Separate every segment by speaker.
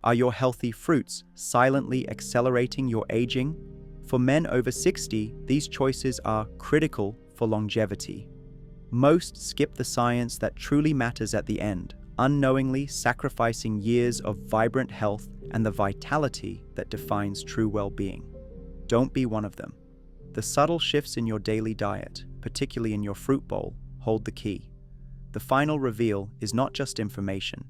Speaker 1: Are your healthy fruits silently accelerating your aging? For men over 60, these choices are critical for longevity. Most skip the science that truly matters at the end, unknowingly sacrificing years of vibrant health and the vitality that defines true well-being. Don't be one of them. The subtle shifts in your daily diet, particularly in your fruit bowl, hold the key. The final reveal is not just information,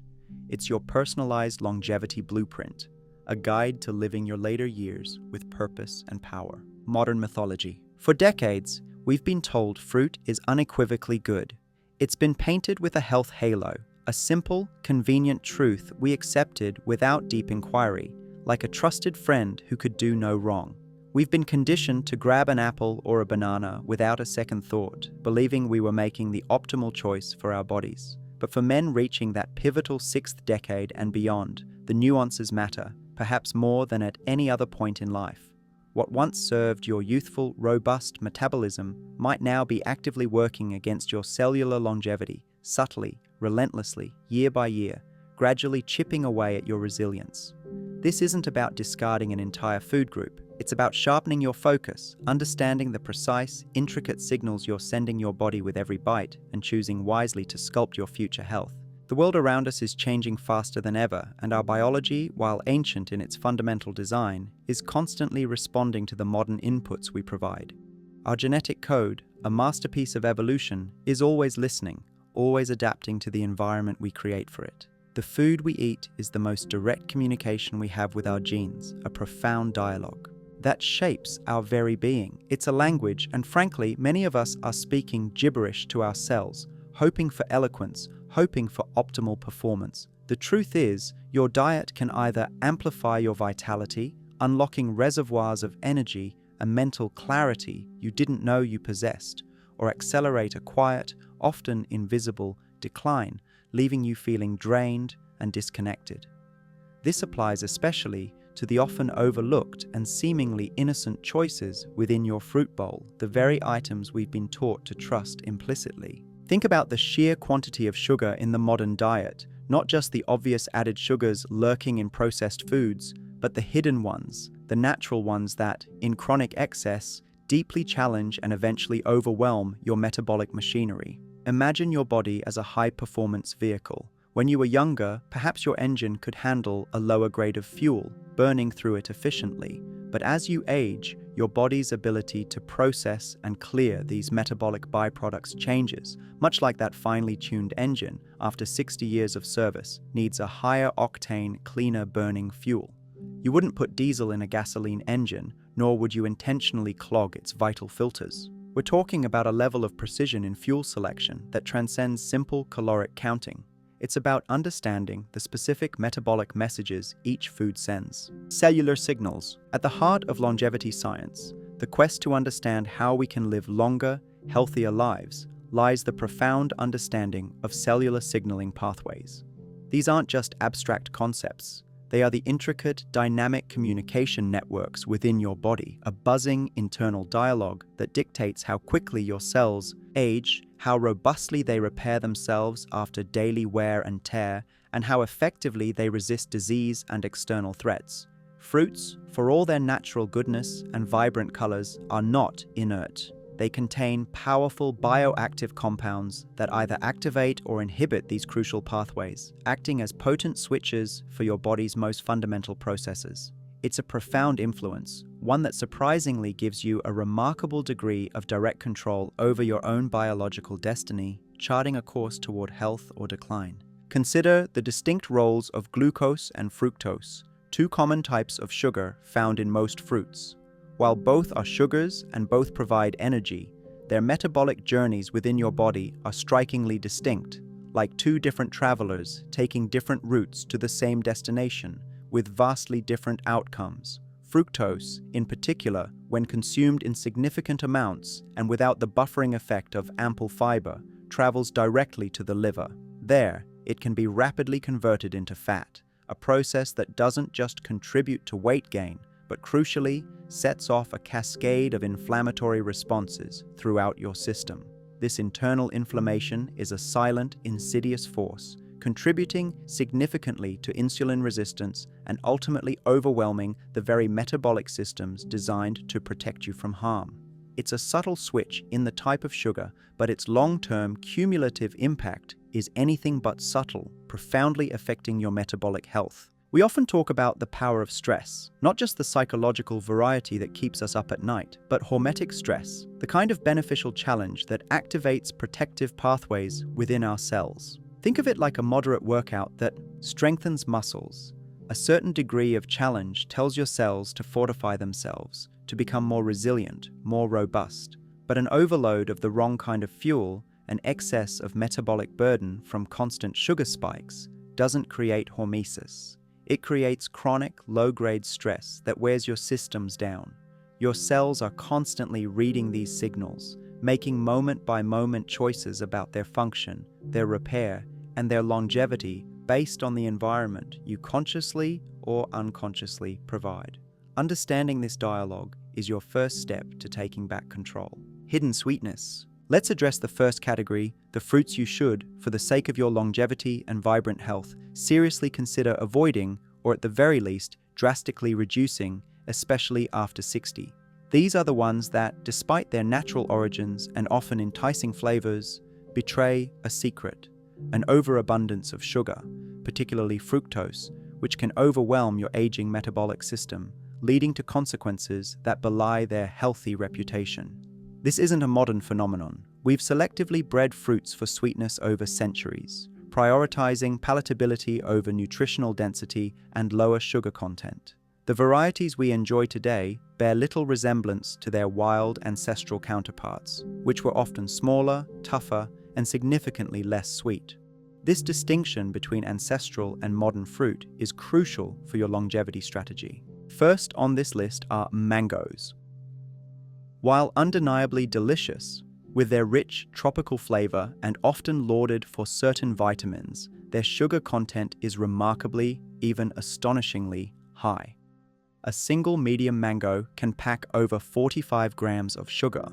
Speaker 1: it's your personalized longevity blueprint, a guide to living your later years with purpose and power. Modern mythology. For decades, we've been told fruit is unequivocally good. It's been painted with a health halo, a simple, convenient truth we accepted without deep inquiry, like a trusted friend who could do no wrong. We've been conditioned to grab an apple or a banana without a second thought, believing we were making the optimal choice for our bodies. But for men reaching that pivotal 6th decade and beyond, the nuances matter, perhaps more than at any other point in life. What once served your youthful, robust metabolism might now be actively working against your cellular longevity, subtly, relentlessly, year by year, gradually chipping away at your resilience. This isn't about discarding an entire food group. It's about sharpening your focus, understanding the precise, intricate signals you're sending your body with every bite, and choosing wisely to sculpt your future health. The world around us is changing faster than ever, and our biology, while ancient in its fundamental design, is constantly responding to the modern inputs we provide. Our genetic code, a masterpiece of evolution, is always listening, always adapting to the environment we create for it. The food we eat is the most direct communication we have with our genes, a profound dialogue that shapes our very being. It's a language, and frankly, many of us are speaking gibberish to ourselves, hoping for eloquence, hoping for optimal performance. The truth is, your diet can either amplify your vitality, unlocking reservoirs of energy and mental clarity you didn't know you possessed, or accelerate a quiet, often invisible decline, leaving you feeling drained and disconnected. This applies especially to the often overlooked and seemingly innocent choices within your fruit bowl, the very items we've been taught to trust implicitly. Think about the sheer quantity of sugar in the modern diet, not just the obvious added sugars lurking in processed foods, but the hidden ones, the natural ones that, in chronic excess, deeply challenge and eventually overwhelm your metabolic machinery. Imagine your body as a high-performance vehicle. When you were younger, perhaps your engine could handle a lower grade of fuel, burning through it efficiently. But as you age, your body's ability to process and clear these metabolic byproducts changes, much like that finely tuned engine, after 60 years of service, needs a higher octane, cleaner burning fuel. You wouldn't put diesel in a gasoline engine, nor would you intentionally clog its vital filters. We're talking about a level of precision in fuel selection that transcends simple caloric counting. It's about understanding the specific metabolic messages each food sends. Cellular signals. At the heart of longevity science, the quest to understand how we can live longer, healthier lives, lies the profound understanding of cellular signaling pathways. These aren't just abstract concepts. They are the intricate, dynamic communication networks within your body, a buzzing internal dialogue that dictates how quickly your cells age, how robustly they repair themselves after daily wear and tear, and how effectively they resist disease and external threats. Fruits, for all their natural goodness and vibrant colors, are not inert. They contain powerful bioactive compounds that either activate or inhibit these crucial pathways, acting as potent switches for your body's most fundamental processes. It's a profound influence, one that surprisingly gives you a remarkable degree of direct control over your own biological destiny, charting a course toward health or decline. Consider the distinct roles of glucose and fructose, two common types of sugar found in most fruits. While both are sugars and both provide energy, their metabolic journeys within your body are strikingly distinct, like two different travelers taking different routes to the same destination, with vastly different outcomes. Fructose, in particular, when consumed in significant amounts and without the buffering effect of ample fiber, travels directly to the liver. There, it can be rapidly converted into fat, a process that doesn't just contribute to weight gain, but crucially, sets off a cascade of inflammatory responses throughout your system. This internal inflammation is a silent, insidious force, contributing significantly to insulin resistance and ultimately overwhelming the very metabolic systems designed to protect you from harm. It's a subtle switch in the type of sugar, but its long-term cumulative impact is anything but subtle, profoundly affecting your metabolic health. We often talk about the power of stress, not just the psychological variety that keeps us up at night, but hormetic stress, the kind of beneficial challenge that activates protective pathways within our cells. Think of it like a moderate workout that strengthens muscles. A certain degree of challenge tells your cells to fortify themselves, to become more resilient, more robust. But an overload of the wrong kind of fuel, an excess of metabolic burden from constant sugar spikes, doesn't create hormesis. It creates chronic, low-grade stress that wears your systems down. Your cells are constantly reading these signals, making moment-by-moment choices about their function, their repair, and their longevity based on the environment you consciously or unconsciously provide. Understanding this dialogue is your first step to taking back control. Hidden sweetness. Let's address the first category, the fruits you should, for the sake of your longevity and vibrant health, seriously consider avoiding, or at the very least, drastically reducing, especially after 60. These are the ones that, despite their natural origins and often enticing flavors, betray a secret, an overabundance of sugar, particularly fructose, which can overwhelm your aging metabolic system, leading to consequences that belie their healthy reputation. This isn't a modern phenomenon. We've selectively bred fruits for sweetness over centuries, prioritizing palatability over nutritional density and lower sugar content. The varieties we enjoy today bear little resemblance to their wild ancestral counterparts, which were often smaller, tougher, and significantly less sweet. This distinction between ancestral and modern fruit is crucial for your longevity strategy. First on this list are mangoes. While undeniably delicious, with their rich tropical flavor and often lauded for certain vitamins, their sugar content is remarkably, even astonishingly, high. A single medium mango can pack over 45 grams of sugar,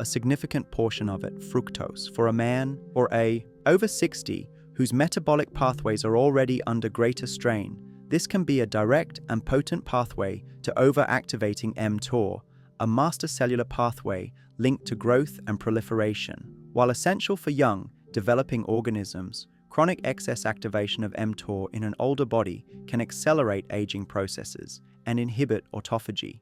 Speaker 1: a significant portion of it fructose, for a man or a over 60 whose metabolic pathways are already under greater strain. This can be a direct and potent pathway to overactivating mTOR, a master cellular pathway linked to growth and proliferation. While essential for young, developing organisms, chronic excess activation of mTOR in an older body can accelerate aging processes and inhibit autophagy,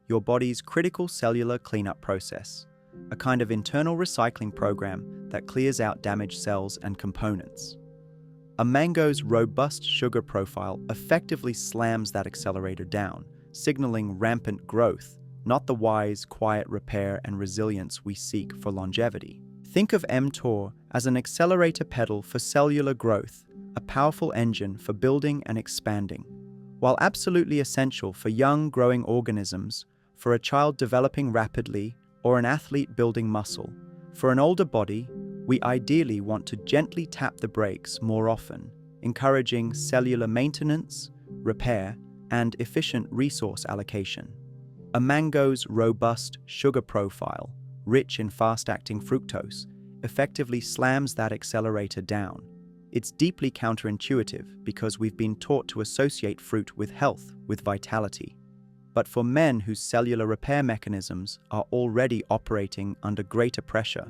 Speaker 1: your body's critical cellular cleanup process, a kind of internal recycling program that clears out damaged cells and components. A mango's robust sugar profile effectively slams that accelerator down, signaling rampant growth, not the wise, quiet repair and resilience we seek for longevity. Think of mTOR as an accelerator pedal for cellular growth, a powerful engine for building and expanding. While absolutely essential for young, growing organisms, for a child developing rapidly, or an athlete building muscle, for an older body, we ideally want to gently tap the brakes more often, encouraging cellular maintenance, repair, and efficient resource allocation. A mango's robust sugar profile, rich in fast-acting fructose, effectively slams that accelerator down. It's deeply counterintuitive because we've been taught to associate fruit with health, with vitality. But for men whose cellular repair mechanisms are already operating under greater pressure,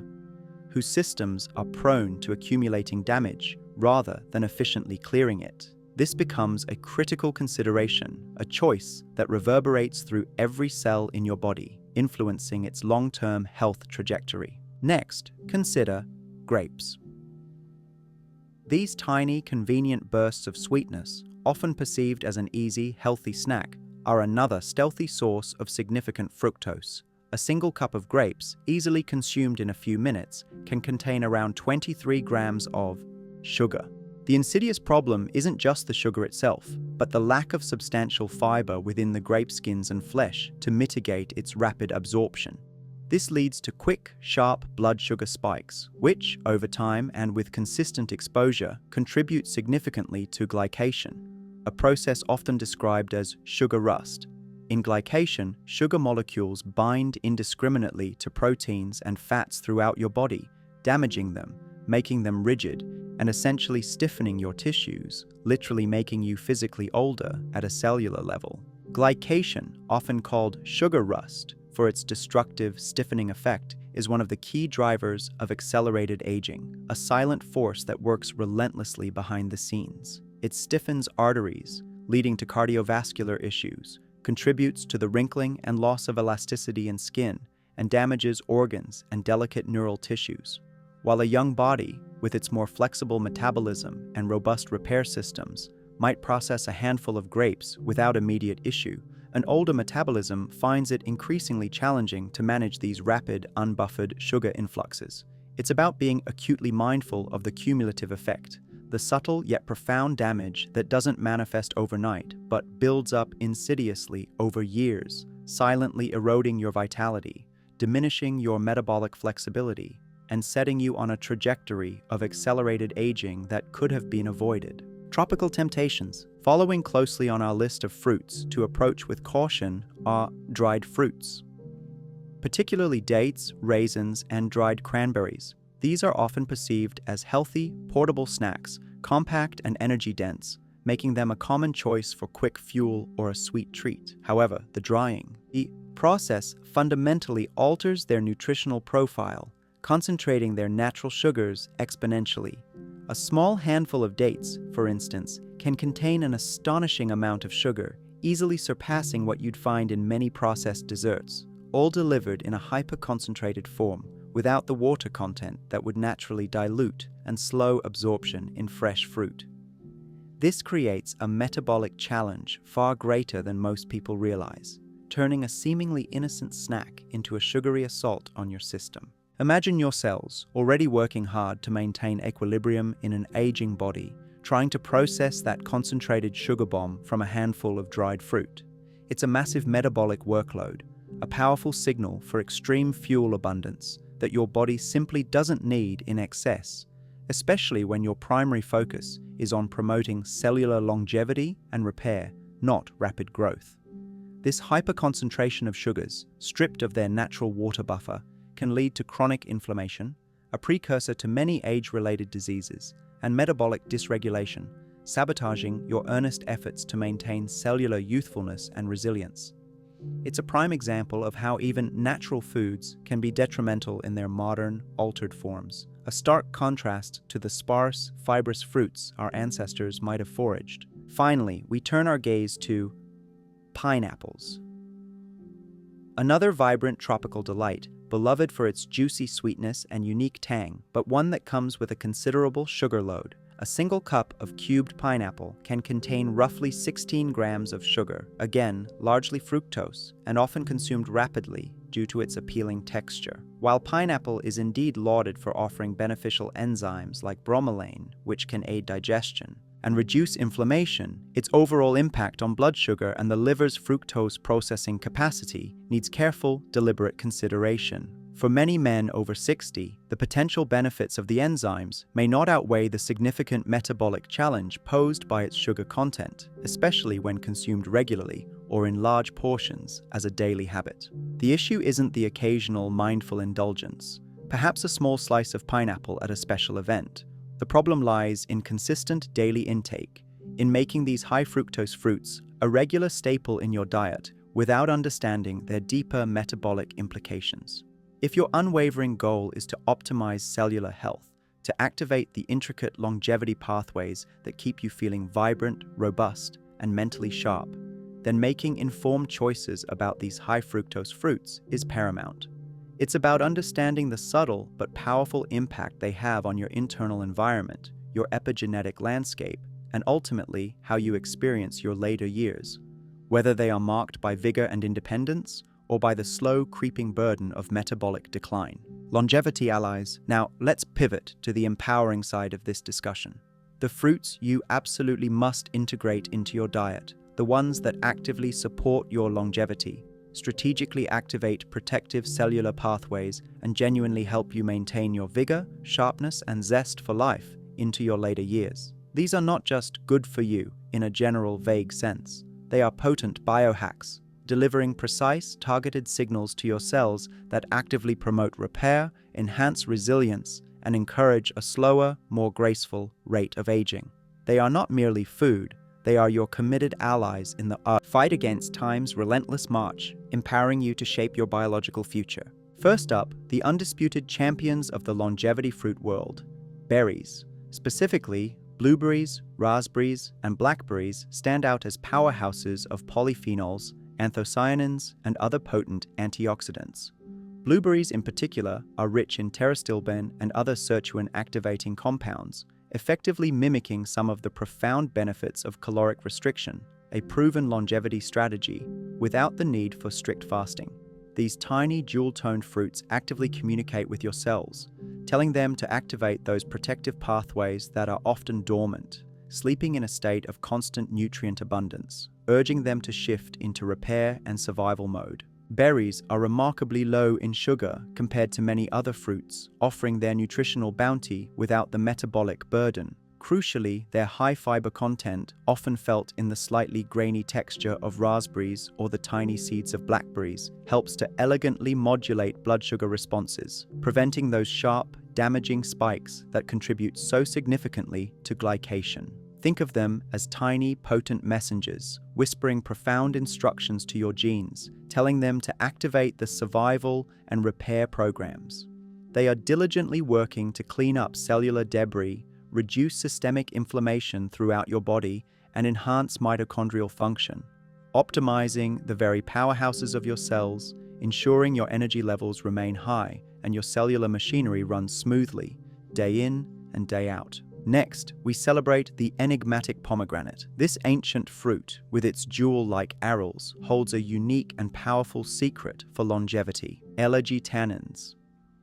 Speaker 1: whose systems are prone to accumulating damage rather than efficiently clearing it, this becomes a critical consideration, a choice that reverberates through every cell in your body, influencing its long-term health trajectory. Next, consider grapes. These tiny, convenient bursts of sweetness, often perceived as an easy, healthy snack, are another stealthy source of significant fructose. A single cup of grapes, easily consumed in a few minutes, can contain around 23 grams of sugar. The insidious problem isn't just the sugar itself, but the lack of substantial fiber within the grape skins and flesh to mitigate its rapid absorption. This leads to quick, sharp blood sugar spikes, which, over time and with consistent exposure, contribute significantly to glycation, a process often described as sugar rust. In glycation, sugar molecules bind indiscriminately to proteins and fats throughout your body, damaging them, making them rigid and essentially stiffening your tissues, literally making you physically older at a cellular level. Glycation, often called sugar rust for its destructive, stiffening effect, is one of the key drivers of accelerated aging, a silent force that works relentlessly behind the scenes. It stiffens arteries, leading to cardiovascular issues, contributes to the wrinkling and loss of elasticity in skin, and damages organs and delicate neural tissues. While a young body, with its more flexible metabolism and robust repair systems, might process a handful of grapes without immediate issue, an older metabolism finds it increasingly challenging to manage these rapid, unbuffered sugar influxes. It's about being acutely mindful of the cumulative effect, the subtle yet profound damage that doesn't manifest overnight, but builds up insidiously over years, silently eroding your vitality, diminishing your metabolic flexibility, and setting you on a trajectory of accelerated aging that could have been avoided. Tropical temptations. Following closely on our list of fruits to approach with caution are dried fruits, particularly dates, raisins, and dried cranberries. These are often perceived as healthy, portable snacks, compact and energy-dense, making them a common choice for quick fuel or a sweet treat. However, the drying process fundamentally alters their nutritional profile, concentrating their natural sugars exponentially. A small handful of dates, for instance, can contain an astonishing amount of sugar, easily surpassing what you'd find in many processed desserts, all delivered in a hyper-concentrated form, without the water content that would naturally dilute and slow absorption in fresh fruit. This creates a metabolic challenge far greater than most people realize, turning a seemingly innocent snack into a sugary assault on your system. Imagine your cells, already working hard to maintain equilibrium in an aging body, trying to process that concentrated sugar bomb from a handful of dried fruit. It's a massive metabolic workload, a powerful signal for extreme fuel abundance that your body simply doesn't need in excess, especially when your primary focus is on promoting cellular longevity and repair, not rapid growth. This hyperconcentration of sugars, stripped of their natural water buffer, can lead to chronic inflammation, a precursor to many age-related diseases, and metabolic dysregulation, sabotaging your earnest efforts to maintain cellular youthfulness and resilience. It's a prime example of how even natural foods can be detrimental in their modern, altered forms, a stark contrast to the sparse, fibrous fruits our ancestors might have foraged. Finally, we turn our gaze to pineapples. Another vibrant tropical delight, beloved for its juicy sweetness and unique tang, but one that comes with a considerable sugar load. A single cup of cubed pineapple can contain roughly 16 grams of sugar, again, largely fructose, and often consumed rapidly due to its appealing texture. While pineapple is indeed lauded for offering beneficial enzymes like bromelain, which can aid digestion and reduce inflammation, its overall impact on blood sugar and the liver's fructose processing capacity needs careful, deliberate consideration. For many men over 60, the potential benefits of the enzymes may not outweigh the significant metabolic challenge posed by its sugar content, especially when consumed regularly or in large portions as a daily habit. The issue isn't the occasional mindful indulgence, perhaps a small slice of pineapple at a special event. The problem lies in consistent daily intake, in making these high fructose fruits a regular staple in your diet without understanding their deeper metabolic implications. If your unwavering goal is to optimize cellular health, to activate the intricate longevity pathways that keep you feeling vibrant, robust, and mentally sharp, then making informed choices about these high fructose fruits is paramount. It's about understanding the subtle but powerful impact they have on your internal environment, your epigenetic landscape, and ultimately how you experience your later years, whether they are marked by vigor and independence or by the slow creeping burden of metabolic decline. Longevity allies. Now, let's pivot to the empowering side of this discussion. The fruits you absolutely must integrate into your diet, the ones that actively support your longevity, strategically activate protective cellular pathways, and genuinely help you maintain your vigor, sharpness, and zest for life into your later years. These are not just good for you in a general vague sense. They are potent biohacks, delivering precise, targeted signals to your cells that actively promote repair, enhance resilience, and encourage a slower, more graceful rate of aging. They are not merely food, they are your committed allies in the fight against time's relentless march, empowering you to shape your biological future. First up, the undisputed champions of the longevity fruit world, berries. Specifically, blueberries, raspberries, and blackberries stand out as powerhouses of polyphenols, anthocyanins, and other potent antioxidants. Blueberries in particular are rich in pterostilbene and other sirtuin-activating compounds, effectively mimicking some of the profound benefits of caloric restriction, a proven longevity strategy, without the need for strict fasting. These tiny dual-toned fruits actively communicate with your cells, telling them to activate those protective pathways that are often dormant, sleeping in a state of constant nutrient abundance, urging them to shift into repair and survival mode. Berries are remarkably low in sugar compared to many other fruits, offering their nutritional bounty without the metabolic burden. Crucially, their high fiber content, often felt in the slightly grainy texture of raspberries or the tiny seeds of blackberries, helps to elegantly modulate blood sugar responses, preventing those sharp, damaging spikes that contribute so significantly to glycation. Think of them as tiny, potent messengers, whispering profound instructions to your genes, telling them to activate the survival and repair programs. They are diligently working to clean up cellular debris, reduce systemic inflammation throughout your body, and enhance mitochondrial function, optimizing the very powerhouses of your cells, ensuring your energy levels remain high and your cellular machinery runs smoothly, day in and day out. Next, we celebrate the enigmatic pomegranate. This ancient fruit, with its jewel-like arils, holds a unique and powerful secret for longevity: allergy tannins.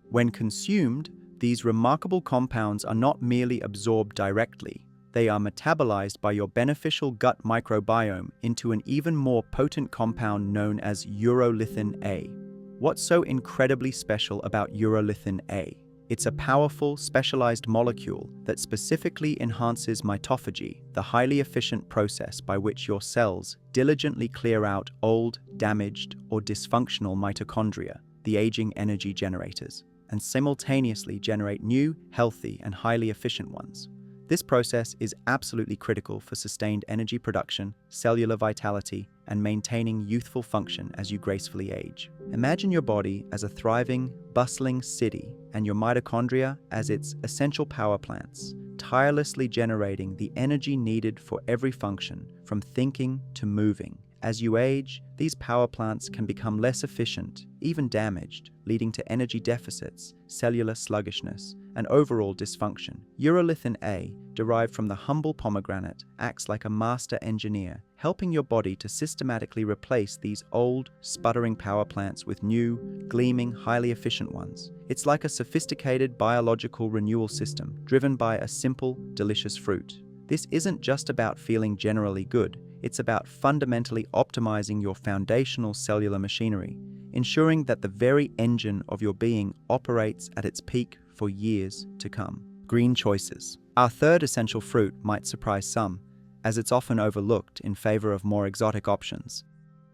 Speaker 1: When consumed, these remarkable compounds are not merely absorbed directly, they are metabolized by your beneficial gut microbiome into an even more potent compound known as urolithin A. What's so incredibly special about urolithin A? It's a powerful, specialized molecule that specifically enhances mitophagy, the highly efficient process by which your cells diligently clear out old, damaged, or dysfunctional mitochondria, the aging energy generators, and simultaneously generate new, healthy, and highly efficient ones. This process is absolutely critical for sustained energy production, cellular vitality, and maintaining youthful function as you gracefully age. Imagine your body as a thriving, bustling city and your mitochondria as its essential power plants, tirelessly generating the energy needed for every function, from thinking to moving. As you age, these power plants can become less efficient, even damaged, leading to energy deficits, cellular sluggishness, and overall dysfunction. Urolithin A, derived from the humble pomegranate, acts like a master engineer, helping your body to systematically replace these old, sputtering power plants with new, gleaming, highly efficient ones. It's like a sophisticated biological renewal system, driven by a simple, delicious fruit. This isn't just about feeling generally good, it's about fundamentally optimizing your foundational cellular machinery, ensuring that the very engine of your being operates at its peak for years to come. Green choices. Our third essential fruit might surprise some, as it's often overlooked in favor of more exotic options: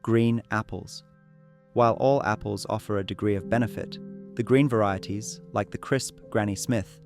Speaker 1: green apples. While all apples offer a degree of benefit, the green varieties, like the crisp Granny Smith,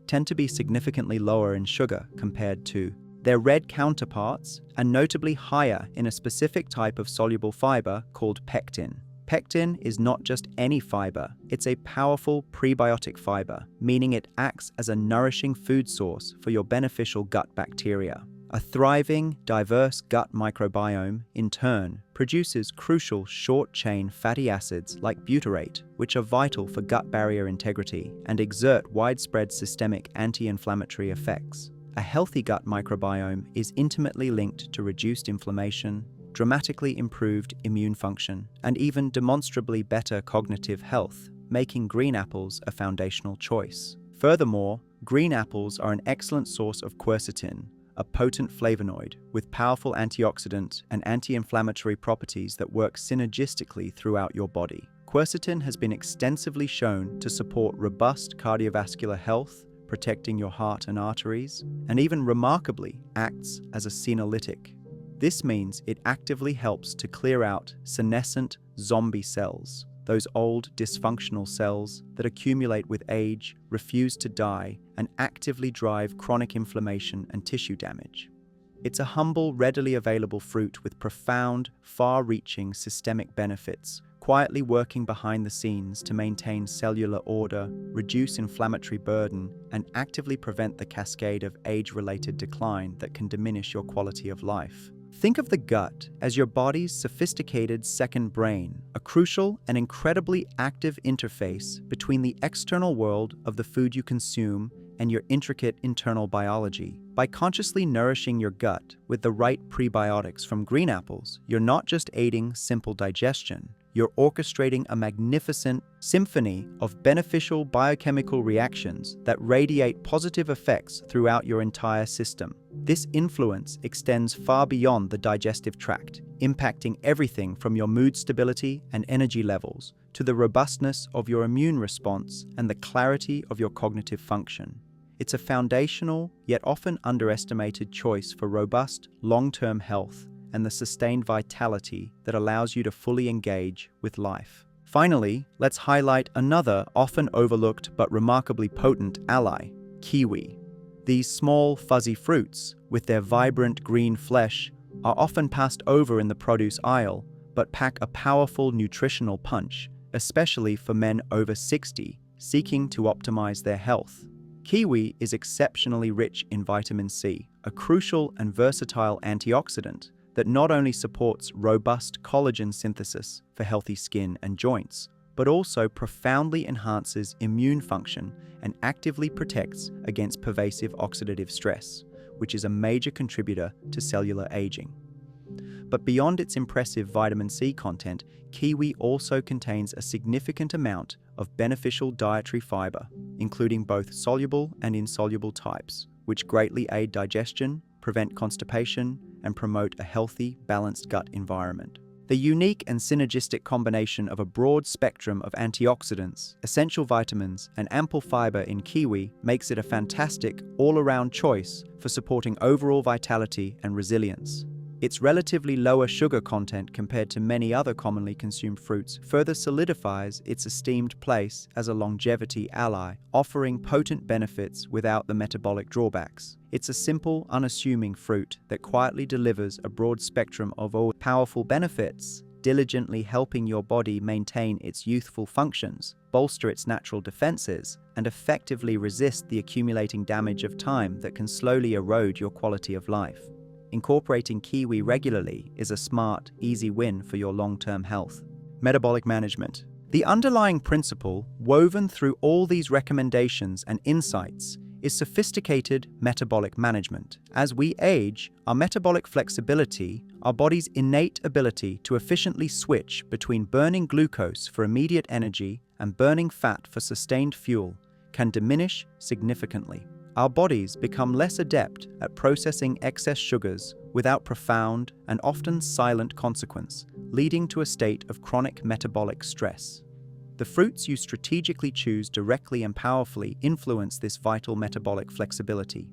Speaker 1: tend to be significantly lower in sugar compared to their red counterparts, and notably higher in a specific type of soluble fiber called pectin. Pectin is not just any fiber, it's a powerful prebiotic fiber, meaning it acts as a nourishing food source for your beneficial gut bacteria. A thriving, diverse gut microbiome, in turn, produces crucial short-chain fatty acids like butyrate, which are vital for gut barrier integrity and exert widespread systemic anti-inflammatory effects. A healthy gut microbiome is intimately linked to reduced inflammation, dramatically improved immune function, and even demonstrably better cognitive health, making green apples a foundational choice. Furthermore, green apples are an excellent source of quercetin, a potent flavonoid with powerful antioxidant and anti-inflammatory properties that work synergistically throughout your body. Quercetin has been extensively shown to support robust cardiovascular health, protecting your heart and arteries, and even remarkably acts as a senolytic. This means it actively helps to clear out senescent zombie cells, those old, dysfunctional cells that accumulate with age, refuse to die, and actively drive chronic inflammation and tissue damage. It's a humble, readily available fruit with profound, far-reaching systemic benefits, quietly working behind the scenes to maintain cellular order, reduce inflammatory burden, and actively prevent the cascade of age-related decline that can diminish your quality of life. Think of the gut as your body's sophisticated second brain, a crucial and incredibly active interface between the external world of the food you consume and your intricate internal biology. By consciously nourishing your gut with the right prebiotics from green apples, you're not just aiding simple digestion, you're orchestrating a magnificent symphony of beneficial biochemical reactions that radiate positive effects throughout your entire system. This influence extends far beyond the digestive tract, impacting everything from your mood stability and energy levels to the robustness of your immune response and the clarity of your cognitive function. It's a foundational, yet often underestimated choice for robust, long-term health and the sustained vitality that allows you to fully engage with life. Finally, let's highlight another often overlooked but remarkably potent ally, kiwi. These small, fuzzy fruits, with their vibrant green flesh, are often passed over in the produce aisle, but pack a powerful nutritional punch, especially for men over 60 seeking to optimize their health. Kiwi is exceptionally rich in vitamin C, a crucial and versatile antioxidant that not only supports robust collagen synthesis for healthy skin and joints, but also profoundly enhances immune function and actively protects against pervasive oxidative stress, which is a major contributor to cellular aging. But beyond its impressive vitamin C content, kiwi also contains a significant amount of beneficial dietary fiber, including both soluble and insoluble types, which greatly aid digestion, prevent constipation, and promote a healthy, balanced gut environment. The unique and synergistic combination of a broad spectrum of antioxidants, essential vitamins, and ample fiber in kiwi makes it a fantastic, all-around choice for supporting overall vitality and resilience. Its relatively lower sugar content compared to many other commonly consumed fruits further solidifies its esteemed place as a longevity ally, offering potent benefits without the metabolic drawbacks. It's a simple, unassuming fruit that quietly delivers a broad spectrum of all powerful benefits, diligently helping your body maintain its youthful functions, bolster its natural defenses, and effectively resist the accumulating damage of time that can slowly erode your quality of life. Incorporating kiwi regularly is a smart, easy win for your long-term health. Metabolic management. The underlying principle, woven through all these recommendations and insights, is sophisticated metabolic management. As we age, our metabolic flexibility, our body's innate ability to efficiently switch between burning glucose for immediate energy and burning fat for sustained fuel, can diminish significantly. Our bodies become less adept at processing excess sugars without profound and often silent consequence, leading to a state of chronic metabolic stress. The fruits you strategically choose directly and powerfully influence this vital metabolic flexibility.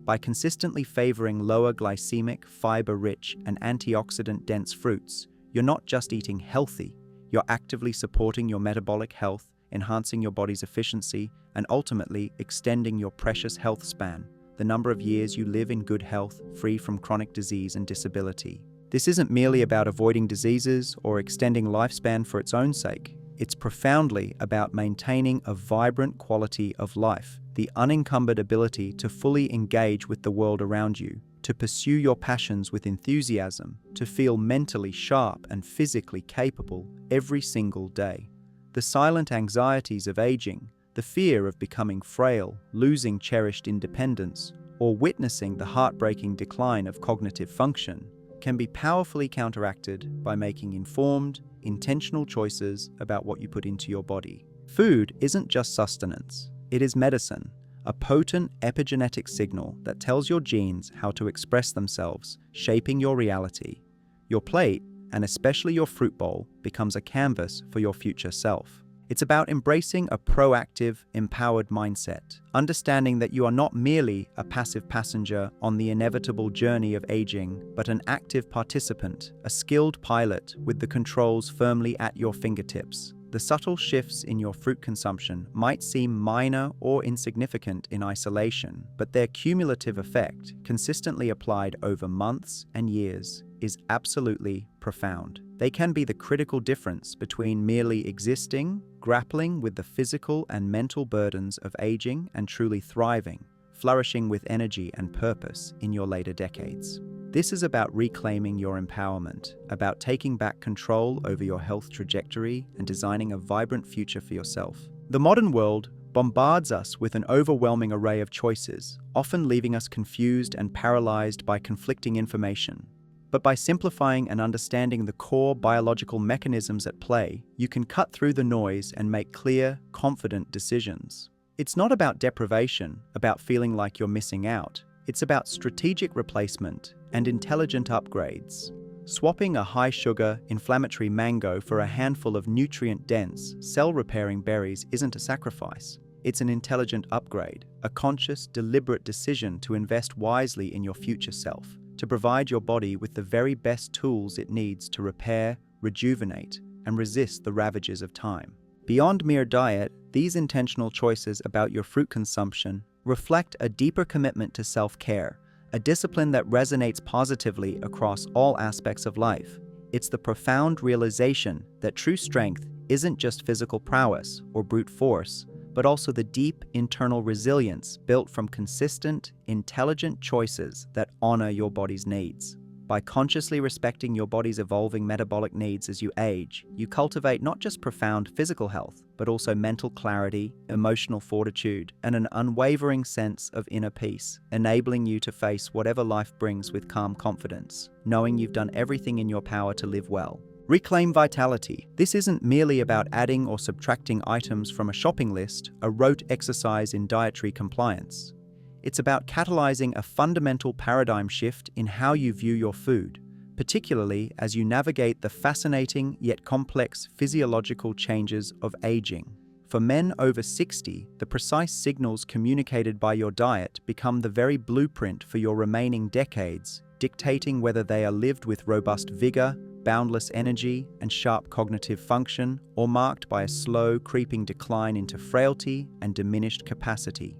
Speaker 1: By consistently favoring lower glycemic, fiber-rich, and antioxidant-dense fruits, you're not just eating healthy, you're actively supporting your metabolic health, enhancing your body's efficiency, and ultimately extending your precious health span, the number of years you live in good health, free from chronic disease and disability. This isn't merely about avoiding diseases or extending lifespan for its own sake. It's profoundly about maintaining a vibrant quality of life, the unencumbered ability to fully engage with the world around you, to pursue your passions with enthusiasm, to feel mentally sharp and physically capable every single day. The silent anxieties of aging, the fear of becoming frail, losing cherished independence, or witnessing the heartbreaking decline of cognitive function, can be powerfully counteracted by making informed, intentional choices about what you put into your body. Food isn't just sustenance, it is medicine, a potent epigenetic signal that tells your genes how to express themselves, shaping your reality. Your plate, and especially your fruit bowl, becomes a canvas for your future self. It's about embracing a proactive, empowered mindset, understanding that you are not merely a passive passenger on the inevitable journey of aging, but an active participant, a skilled pilot with the controls firmly at your fingertips. the subtle shifts in your fruit consumption might seem minor or insignificant in isolation, but their cumulative effect, consistently applied over months and years, is absolutely profound. They can be the critical difference between merely existing, grappling with the physical and mental burdens of aging, and truly thriving, flourishing with energy and purpose in your later decades. This is about reclaiming your empowerment, about taking back control over your health trajectory and designing a vibrant future for yourself. The modern world bombards us with an overwhelming array of choices, often leaving us confused and paralyzed by conflicting information. But by simplifying and understanding the core biological mechanisms at play, you can cut through the noise and make clear, confident decisions. It's not about deprivation, about feeling like you're missing out. It's about strategic replacement and intelligent upgrades. Swapping a high-sugar, inflammatory mango for a handful of nutrient-dense, cell-repairing berries isn't a sacrifice. It's an intelligent upgrade, a conscious, deliberate decision to invest wisely in your future self, to provide your body with the very best tools it needs to repair, rejuvenate, and resist the ravages of time. Beyond mere diet, these intentional choices about your fruit consumption reflect a deeper commitment to self-care, a discipline that resonates positively across all aspects of life. It's the profound realization that true strength isn't just physical prowess or brute force, but also the deep internal resilience built from consistent, intelligent choices that honor your body's needs. By consciously respecting your body's evolving metabolic needs as you age, you cultivate not just profound physical health, but also mental clarity, emotional fortitude, and an unwavering sense of inner peace, enabling you to face whatever life brings with calm confidence, knowing you've done everything in your power to live well. Reclaim vitality. This isn't merely about adding or subtracting items from a shopping list, a rote exercise in dietary compliance. It's about catalyzing a fundamental paradigm shift in how you view your food, particularly as you navigate the fascinating yet complex physiological changes of aging. For men over 60, the precise signals communicated by your diet become the very blueprint for your remaining decades, dictating whether they are lived with robust vigor, boundless energy, and sharp cognitive function, or marked by a slow, creeping decline into frailty and diminished capacity.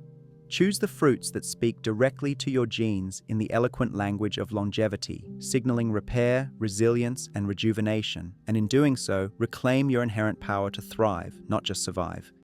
Speaker 1: Choose the fruits that speak directly to your genes in the eloquent language of longevity, signaling repair, resilience, and rejuvenation, and in doing so, reclaim your inherent power to thrive, not just survive.